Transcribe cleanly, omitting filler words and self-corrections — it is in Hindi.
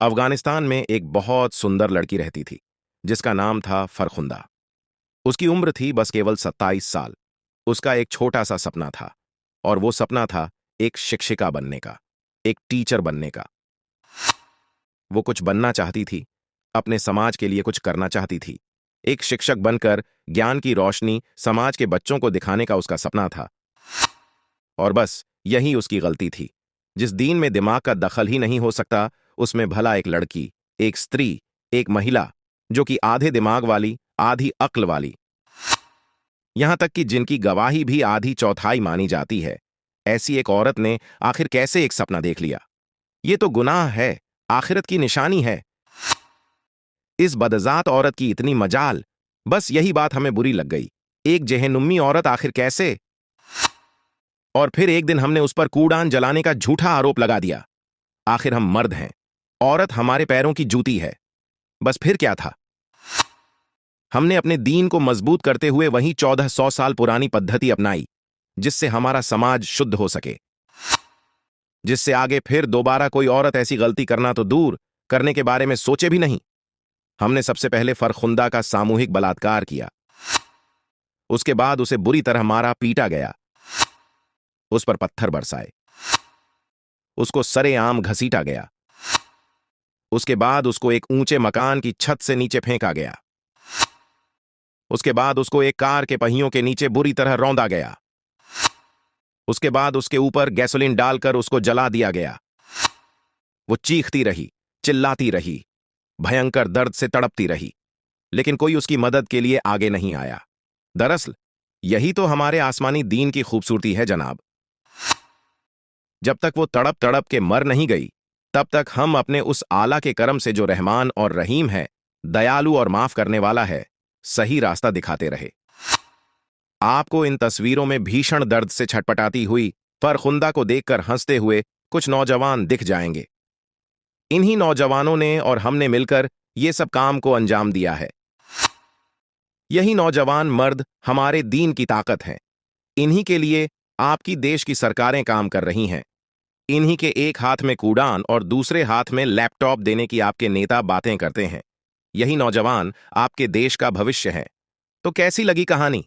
अफगानिस्तान में एक बहुत सुंदर लड़की रहती थी जिसका नाम था फरखुंदा। उसकी उम्र थी बस केवल 27 साल। उसका एक छोटा सा सपना था, और वो सपना था एक शिक्षिका बनने का, एक टीचर बनने का। वो कुछ बनना चाहती थी, अपने समाज के लिए कुछ करना चाहती थी। एक शिक्षक बनकर ज्ञान की रोशनी समाज के बच्चों को दिखाने का उसका सपना था। और बस यही उसकी गलती थी। जिस दीन में दिमाग का दखल ही नहीं हो सकता, उसमें भला एक लड़की, एक स्त्री, एक महिला, जो कि आधे दिमाग वाली, आधी अक्ल वाली, यहां तक कि जिनकी गवाही भी आधी चौथाई मानी जाती है, ऐसी एक औरत ने आखिर कैसे एक सपना देख लिया? ये तो गुनाह है, आखिरत की निशानी है। इस बदजात औरत की इतनी मजाल। बस यही बात हमें बुरी लग गई। एक जेहनुम्मी औरत आखिर कैसे? और फिर एक दिन हमने उस पर कूड़ान जलाने का झूठा आरोप लगा दिया। आखिर हम मर्द हैं, औरत हमारे पैरों की जूती है। बस फिर क्या था? हमने अपने दीन को मजबूत करते हुए वही 1400 साल पुरानी पद्धति अपनाई, जिससे हमारा समाज शुद्ध हो सके, जिससे आगे फिर दोबारा कोई औरत ऐसी गलती करना तो दूर, करने के बारे में सोचे भी नहीं। हमने सबसे पहले फरखुंदा का सामूहिक बलात्कार किया। उसके बाद उसे बुरी तरह मारा पीटा गया, उस पर पत्थर बरसाए, उसको सरेआम घसीटा गया। उसके बाद उसको एक ऊंचे मकान की छत से नीचे फेंका गया। उसके बाद उसको एक कार के पहियों के नीचे बुरी तरह रौंदा गया। उसके बाद उसके ऊपर गैसोलीन डालकर उसको जला दिया गया। वो चीखती रही, चिल्लाती रही, भयंकर दर्द से तड़पती रही, लेकिन कोई उसकी मदद के लिए आगे नहीं आया। दरअसल यही तो हमारे आसमानी दीन की खूबसूरती है जनाब। जब तक वो तड़प तड़प के मर नहीं गई, तब तक हम अपने उस आला के करम से, जो रहमान और रहीम है, दयालु और माफ करने वाला है, सही रास्ता दिखाते रहे। आपको इन तस्वीरों में भीषण दर्द से छटपटाती हुई फरखुंदा को देखकर हंसते हुए कुछ नौजवान दिख जाएंगे। इन्हीं नौजवानों ने और हमने मिलकर ये सब काम को अंजाम दिया है। यही नौजवान मर्द हमारे दीन की ताकत हैं। इन्हीं के लिए आपकी देश की सरकारें काम कर रही हैं। इन्हीं के एक हाथ में कूड़ान और दूसरे हाथ में लैपटॉप देने की आपके नेता बातें करते हैं। यही नौजवान आपके देश का भविष्य है। तो कैसी लगी कहानी?